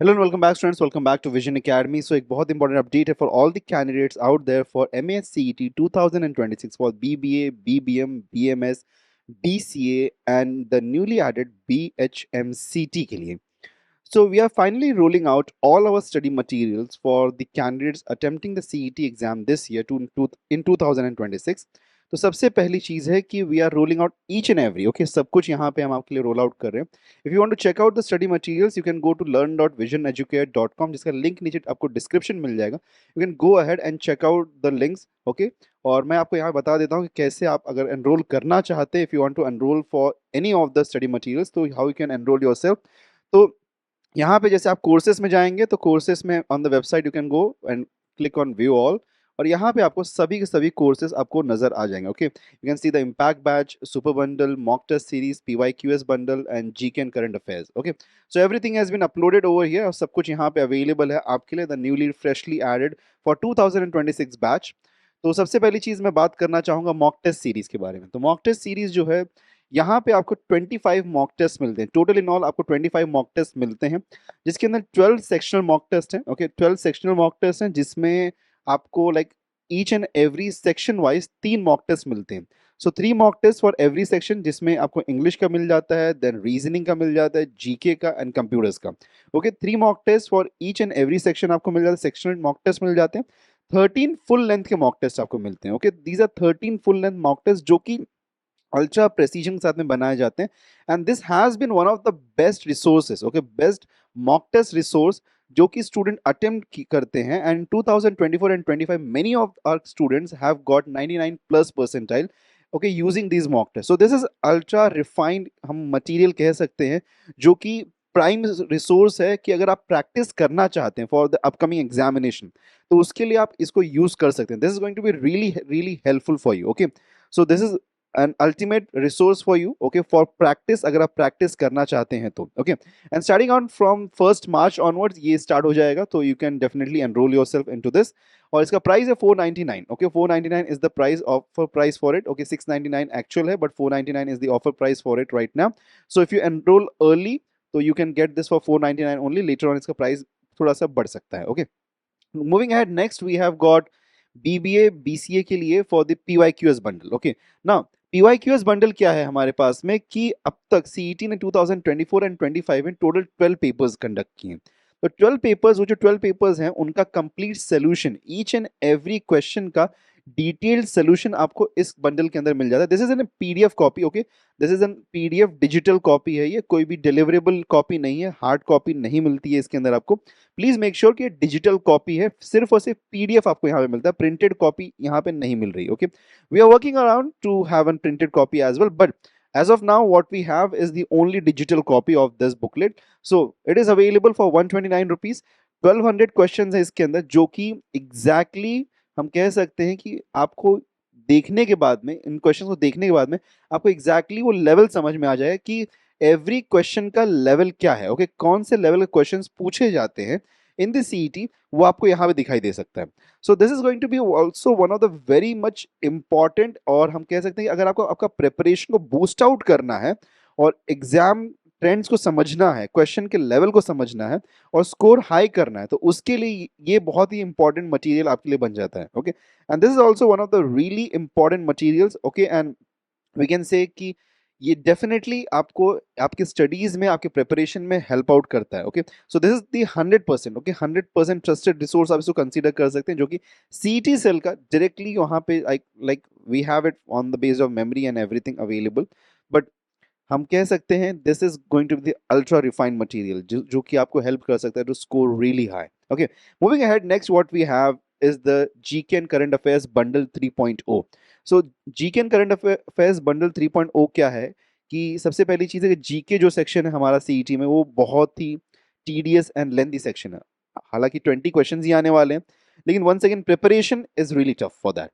Hello and welcome back, students. Welcome back to Vision Academy. So, एक बहुत important update है for all the candidates out there for MASCET 2026 for BBA, BBM, BMS, BCA and the newly added BHMCT के लिए. So, we are finally rolling out all our study materials for the candidates attempting the CET exam this year in 2026. तो सबसे पहली चीज़ है कि we are rolling out each and every okay सब कुछ यहाँ पे हम आपके लिए रोल आउट कर रहे हैं. If you want to check out the study materials you can go to learn.visioneducate.com जिसका लिंक नीचे आपको डिस्क्रिप्शन मिल जाएगा. You can go ahead and check out the links okay. और मैं आपको यहाँ बता देता हूँ कि कैसे आप अगर एनरोल करना चाहते हैं if you want to enrol for any of the study materials तो how you can enrol yourself. तो यहाँ पे जैसे आप कोर्सेज में जाएंगे तो कोर्सेज में on the website you can go and click on view all और यहाँ पे आपको सभी के सभी कोर्सेज आपको नजर आ जाएंगे. Okay, you can see the impact batch, super bundle, mock test series, PYQS bundle and GK and current affairs. Okay, so everything has been uploaded over here और सब कुछ यहाँ पे अवेलेबल है आपके लिए the newly freshly added for 2026 batch. तो सबसे पहली चीज़ मैं बात करना चाहूँगा मॉक टेस्ट सीरीज के बारे में. तो मॉक टेस्ट सीरीज जो है यहाँ पे आपको 25 मॉक टेस्ट मिलते हैं. टोटल इन ऑल आपको 25 मॉक टेस्ट मिलते हैं जिसके अंदर 12 सेक्शनल मॉक टेस्ट हैं. ओके, 12 सेक्शनल मॉक टेस्ट हैं जिसमें आपको like each and every section wise 3 mock test मिलते हैं. So 3 mock test for every section जिसमें आपको इंग्लिश का मिल जाता है, देन रीजनिंग का मिल जाता है, जीके का एंड कंप्यूटर्स का. Okay, 3 mock test for each and every section आपको मिल जाता है. सेक्शनल मॉक टेस्ट मिल जाते हैं. 13 फुल लेंथ के मॉक टेस्ट आपको मिलते हैं. Okay, these are 13 full length mock test जो कि अल्ट्रा प्रेसिजन के साथ में बनाए जाते हैं. And this has been one of the best resources. Okay, best mock test resource जो कि स्टूडेंट अटेम्प्ट करते हैं. And 2024 and 25 many of our students have got 99 plus percentile okay using this mock test. So this is ultra refined हम material कह सकते हैं जो कि प्राइम रिसोर्स है कि अगर आप प्रैक्टिस करना चाहते हैं फॉर द अपकमिंग एग्जामिनेशन तो उसके लिए आप इसको यूज कर सकते हैं. This is going to be really really helpful for you. Okay, so this is an ultimate resource for you okay for practice अगर आप practice करना चाहते हैं तो. okay, and starting out from 1st March onwards ये start हो जाएगा तो you can definitely enroll yourself into this. और इसका प्राइस है 499. okay, 499 is the price for it. okay, 699 actual है but 499 is the offer price for it right now. So if you enroll early तो you can get this for 499 only. later on इसका price थोड़ा सा बढ़ सकता है. okay, moving ahead next we have got BBA BCA के लिए for the PYQS bundle. okay, now PYQS bundle क्या है हमारे पास में कि अब तक CET ने 2024 एंड 25 में टोटल 12 पेपर्स कंडक्ट किए. तो 12 पेपर्स वो जो 12 पेपर्स हैं उनका complete solution each and every question का डिटेल्ड सोल्यूशन आपको इस बंडल के अंदर मिल जाता है. This is an PDF copy. Okay, this is an PDF digital copy है. ये कोई भी डिलीवरेबल कॉपी नहीं है, हार्ड कॉपी नहीं मिलती है इसके अंदर आपको. प्लीज मेक श्योर कि ये डिजिटल कॉपी है. सिर्फ और सिर्फ PDF आपको यहाँ पे मिलता है, प्रिंटेड कॉपी यहाँ पे नहीं मिल रही. Okay, we are working around to have a printed copy as well, but as of now what we have is the only digital copy of this booklet. So it is available for 129 rupees. 1200 questions है इसके अंदर जो कि exactly हम कह सकते हैं कि आपको देखने के बाद में, इन क्वेश्चंस को देखने के बाद में आपको exactly वो लेवल समझ में आ जाए कि एवरी क्वेश्चन का लेवल क्या है. ओके, कौन से लेवल के क्वेश्चंस पूछे जाते हैं इन द CET वो आपको यहाँ पे दिखाई दे सकता है. So this is going to be also one of the very much important और हम कह सकते हैं कि अगर आपको आपका प्रिपरेशन को बूस्ट आउट करना है और एग्जाम ट्रेंड्स को समझना है, क्वेश्चन के लेवल को समझना है और स्कोर हाई करना है तो उसके लिए ये बहुत ही इंपॉर्टेंट मटेरियल आपके लिए बन जाता है. Okay, and this is also one of the really important materials. Okay, and we can say कि ये डेफिनेटली आपको आपके स्टडीज में, आपके प्रिपरेशन में हेल्प आउट करता है. Okay, so this is the 100% okay 100% trusted resource आप इसको कंसीडर कर सकते हैं जो कि CET सेल का डायरेक्टली वहाँ पे like we have it on the base of memory and everything available. But हम कह सकते हैं this is going to be the ultra refined material जो कि आपको हेल्प कर सकता है to score really high. Okay, moving ahead next what we have is the GK and Current Affairs Bundle 3.0. So GK and Current Affairs Bundle 3.0 क्या है कि सबसे पहली चीज़ है कि GK जो सेक्शन है हमारा CET में वो बहुत ही tedious and lengthy सेक्शन है. हालांकि 20 क्वेश्चंस ही आने वाले हैं लेकिन once again preparation is really tough for that.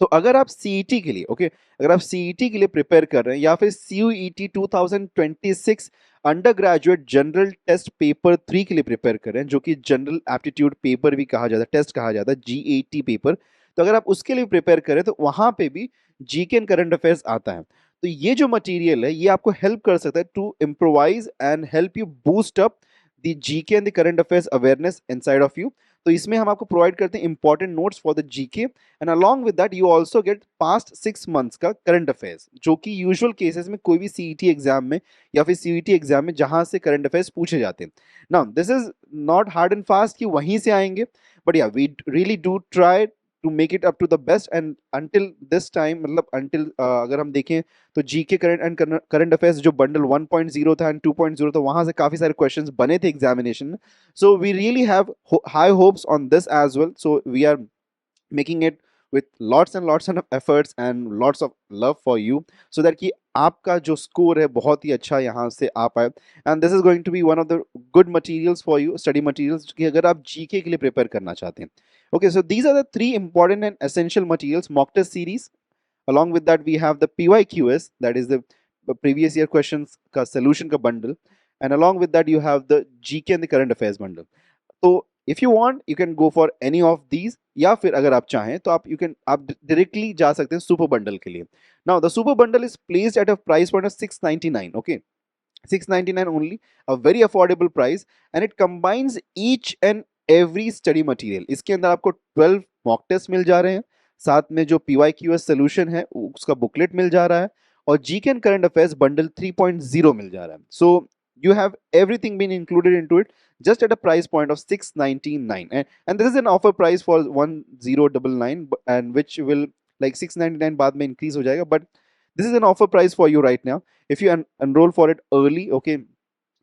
तो अगर आप CET के लिए अगर आप CET के लिए प्रिपेयर कर रहे हैं या फिर CUET 2026 undergraduate general test paper 3 के लिए प्रिपेयर कर रहे हैं जो कि जनरल एप्टीट्यूड पेपर भी कहा जाता है, टेस्ट कहा जाता है, GAT पेपर. तो अगर आप उसके लिए प्रिपेयर करें तो वहां पे भी GK एंड करंट अफेयर्स आता है. तो ये जो मटेरियल है ये आपको हेल्प कर सकता है to improvise and help you boost up the GK and the current affairs awareness inside of you. तो इसमें हम आपको प्रोवाइड करते हैं important notes for the GK and along with that you also get past 6 months का current affairs, जो कि usual cases में कोई भी सीईटी एग्जाम में या फिर सीईटी एग्जाम में जहां से करंट अफेयर्स पूछे जाते हैं। Now this is not hard and fast कि वहीं से आएंगे, बट या we really do try to make it up to the best and until this time, मतलब अंटिल अगर हम देखें तो GK current and current affairs जो बंडल 1.0 था एंड 2.0 था, वहां से काफी सारे क्वेश्चंस बने थे एग्जामिनेशन में। So we really have high hopes on this as well, so we are making it with lots and efforts and lots of love for you, so that कि आपका जो स्कोर है बहुत ही अच्छा यहाँ से आ पाए। And this is going to be one of the good materials for you, study materials कि अगर आप जीके के लिए प्रिपेयर करना चाहते हैं। Okay, so these are the 3 important and essential materials: mock test series, along with that we have the PYQS, that is the previous year questions का solution का bundle, and along with that you have the GK and the current affairs bundle. तो if you want you can go for any of these, या फिर अगर आप चाहें तो आप डायरेक्टली जा सकते हैं सुपर बंडल के लिए। Now the super bundle is placed at a price point of 699, okay, 699 only, a very affordable price, and it combines each and every study material। इसके अंदर आपको 12 मॉक टेस्ट मिल जा रहे हैं, साथ में जो PYQS सोल्यूशन है उसका बुकलेट मिल जा रहा है, और GK and current affairs bundle 3.0 मिल जा रहा है। सो you have everything been included into it just at a price point of 699, and this is an offer price for 1099, and which will like 699 बाद में increase हो जाएगा, but this is an offer price for you right now if you enroll for it early, okay,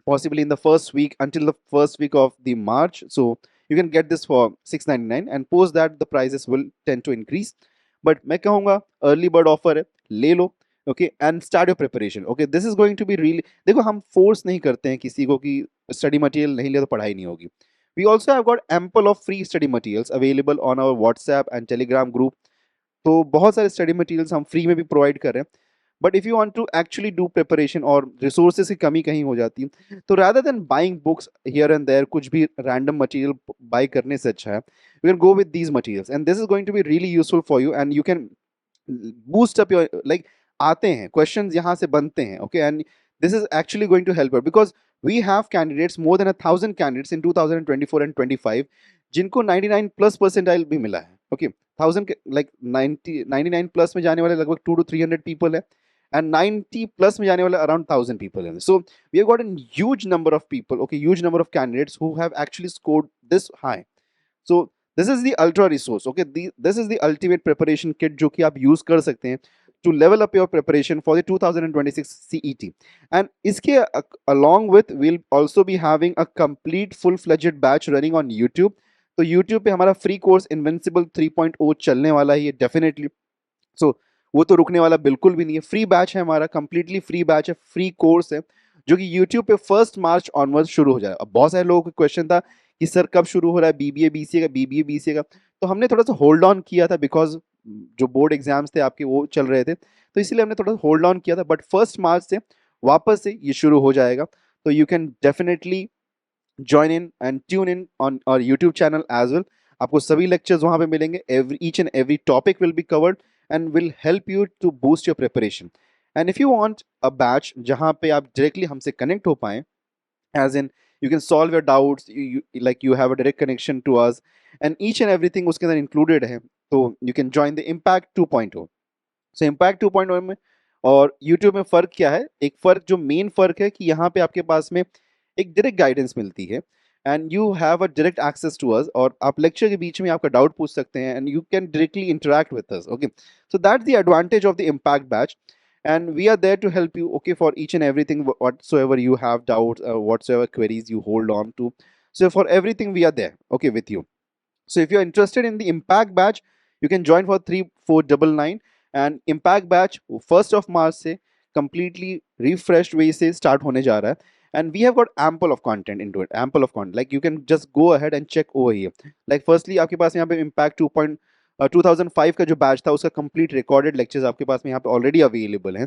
possibly in the first week until the first week of the March. So you can get this for 699, and post that the prices will tend to increase, but मैं कहूँगा early bird offer है, ले लो। Okay, and start your preparation. Okay, this is going to be really, देखो हम force नहीं करते हैं किसी को कि स्टडी मटेरियल नहीं लिया तो पढ़ाई नहीं होगी। We also have got ample of free study materials available on our WhatsApp and Telegram group. तो बहुत सारे स्टडी मटेरियल्स हम फ्री में भी प्रोवाइड कर रहे हैं, but if you want to actually do preparation और रिसोर्सेज की कमी कहीं हो जाती है, तो rather than buying books here and there, कुछ भी रैंडम मटेरियल बाय करने से अच्छा है you can go with these materials, and this is going to be really useful for you, and you can boost up your like, आते हैं questions यहाँ से बनते हैं, okay, and this is actually going to help you because we have candidates, more than 1,000 candidates in 2024 and 25 जिनको 99 plus percentile भी मिला है। ओके, 1000 लाइक 99 प्लस में जाने वाले लगभग 200 to 300 पीपल है, and 90 plus में जाने वाले around 1,000 people हैं। So we have got a huge number of people, okay, huge number of candidates who have actually scored this high. So this is the ultra resource, okay, this is the ultimate preparation kit जो कि आप use कर सकते हैं to level up your preparation for the 2026 CET. And इसके along with we'll also be having a complete full-fledged batch running on YouTube. तो YouTube पे हमारा free course Invincible 3.0 चलने वाला ही है definitely. So वो तो रुकने वाला बिल्कुल भी नहीं है। फ्री बैच है हमारा, कंप्लीटली फ्री बैच है, फ्री कोर्स है, जो कि यूट्यूब पे 1 मार्च ऑनवर्ड शुरू हो जाएगा। अब बहुत सारे लोगों को क्वेश्चन था कि सर कब शुरू हो रहा है बीबीए बीसीए का, तो हमने थोड़ा सा होल्ड ऑन किया था बिकॉज जो बोर्ड एग्जाम्स थे आपके वो चल रहे थे, तो इसीलिए हमने थोड़ा सा होल्ड ऑन किया था, बट 1 मार्च से वापस से ये शुरू हो जाएगा। तो you can definitely join in and tune in on our YouTube channel as well. आपको सभी लेक्चर्स वहाँ पे मिलेंगे, each and every topic will be covered and will help you to boost your preparation. And if you want a batch जहाँ पे आप directly हमसे connect हो पाएं, as in you can solve your doubts, like you have a direct connection to us, and each and everything उसके अंदर included है, तो you can join the Impact 2.0. So Impact 2.0 में और YouTube में फ़र्क क्या है? एक फ़र्क जो मेन फ़र्क है कि यहाँ पे आपके पास में एक डायरेक्ट गाइडेंस मिलती है, and you have a direct access to us, और आप लेक्चर के बीच में आपका डाउट पूछ सकते हैं, and you can directly interact with us. Okay, so that's the advantage of the impact batch, and we are there to help you, okay, for each and everything whatsoever you have doubts, whatsoever queries you hold on to. So for everything we are there, okay, with you. So if you're interested in the impact batch, you can join for 3499, and impact batch 1st of March से completely refreshed way से start होने जा रहा है, and we have got ample of content into it, ample of content, like you can just go ahead and check over here. Like firstly आपके पास यहाँ पे impact 2005 का जो बैच था उसका कंप्लीट रिकॉर्डेड लेक्चर्स आपके पास में यहाँ पे ऑलरेडी अवेलेबल हैं।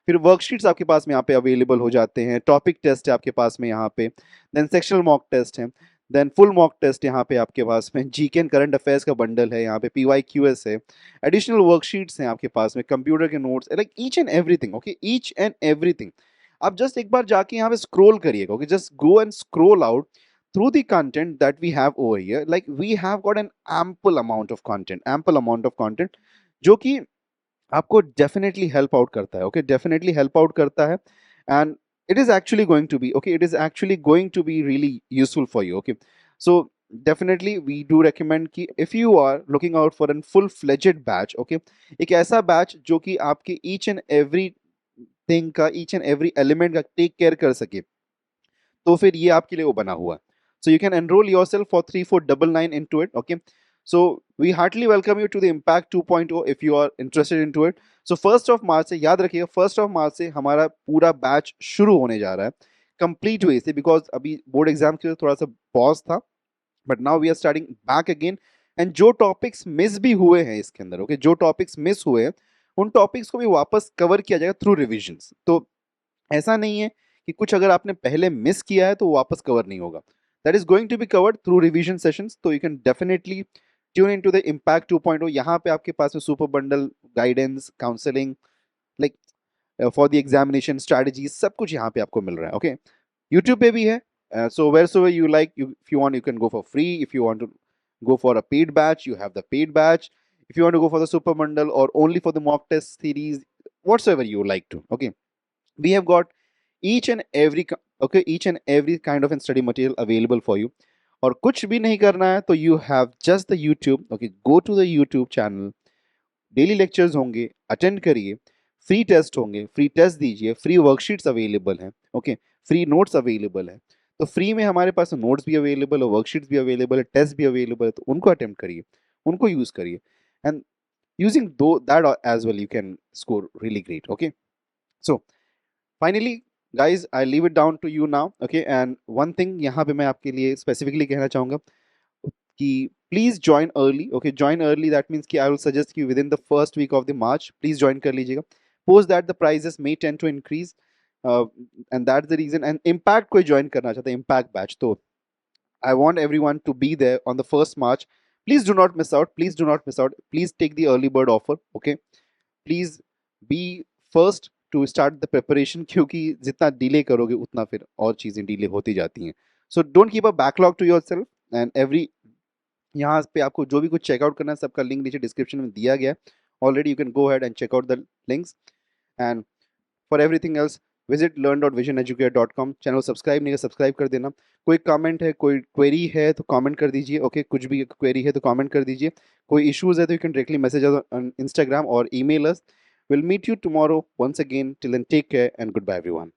फिर वर्कशीट्स आपके पास में यहाँ पे अवेलेबल हो जाते हैं, टॉपिक टेस्ट है आपके पास में यहाँ पे, देन सेक्शनल मॉक टेस्ट है, देन फुल मॉक टेस्ट यहाँ पे आपके पास में, जीके एंड करंट अफेयर्स का बंडल है यहाँ पे, PYQS है, एडिशनल वर्कशीट्स हैं आपके पास में, कंप्यूटर के notes, like each and everything, okay, each and everything आप जस्ट एक बार जाके यहाँ पे स्क्रॉल करिएगा, okay, just go and scroll out through the content that we have over here. Like we have got an ample amount of content जो कि आपको definitely help out करता है, ओके, डेफिनेटली हेल्प आउट करता है, and it is actually going to be, okay, it is actually going to be really useful for you, okay. So definitely we do recommend कि if you are looking out for an full fledged batch, okay, एक ऐसा batch जो कि आपके each and every thing का, each and every element का take care कर सके, तो फिर ये आपके लिए वो बना हुआ है. So you can enroll yourself for 3499 into it. Okay. So we heartily welcome you to the Impact 2.0 if you are interested into it. So 1st of March से याद रखिएगा, 1st of March से हमारा पूरा बैच शुरू होने जा रहा है कंप्लीट वे से, बिकॉज अभी बोर्ड एग्जाम के थोड़ा सा पॉज था, but now we are starting back again. एंड जो टॉपिक्स मिस भी हुए हैं इसके अंदर, ओके, जो टॉपिक्स मिस हुए हैं उन टॉपिक्स को भी वापस कवर किया जाएगा थ्रू रिविजन्स. तो ऐसा नहीं है कि कुछ अगर आपने पहले मिस किया है तो वापस कवर नहीं होगा. That is going to be covered through revision sessions. So you can definitely tune into the Impact 2.0. यहाँ पे आपके पास में super bundle, guidance, counseling, like for the examination strategies, सब कुछ यहाँ पे आपको मिल रहा है. Okay, YouTube पे भी है. So wheresoever you like, if you want, you can go for free. If you want to go for a paid batch, you have the paid batch. If you want to go for the super bundle or only for the mock test series, whatsoever you like to. Okay, we have got each and every each and every kind of study material available for you. और कुछ भी नहीं करना है तो you have just the YouTube. Okay, go to the YouTube channel. Daily lectures होंगे, attend करिए, free test होंगे, फ्री टेस्ट दीजिए, फ्री वर्कशीट्स अवेलेबल हैं, ओके, फ्री नोट्स अवेलेबल हैं. तो फ्री में हमारे पास नोट्स भी अवेलेबल है, वर्कशीट्स भी अवेलेबल है, टेस्ट भी अवेलेबल है, तो उनको अटेम्प्ट करिए, उनको यूज करिए, एंड यूजिंग दो that as well you can score really great. Okay, so finally guys, I leave it down to you now. Okay, and one thing यहाँ पे मैं आपके लिए स्पेसिफिकली कहना चाहूँगा कि please join early. Okay, join early that means कि I will suggest कि within the first week of the March please join कर लीजिएगा. Post that the prices may tend to increase, and that's the reason. And impact कोई join करना चाहता है, impact batch, तो I want everyone to be there on the 1st March. Please do not miss out. Please do not miss out. Please take the early bird offer. Okay. Please be first to start the preparation क्योंकि जितना delay करोगे उतना फिर और चीज़ें delay होती जाती हैं. So don't keep a backlog to yourself, and every यहाँ पे आपको जो भी कुछ चेकआउट करना है सबका लिंक नीचे डिस्क्रिप्शन में दिया गया है. Already you can go ahead and check out the links. And for everything else visit learn.visioneducate.com. Channel subscribe नहीं है, सब्सक्राइब कर देना. कोई कमेंट है, कोई क्वेरी है तो कमेंट कर दीजिए. ओके, कुछ भी क्वेरी है तो कमेंट कर दीजिए. कोई इश्यूज है तो you can directly message on Instagram और email us. Will meet you tomorrow once again. Till then, take care and goodbye everyone.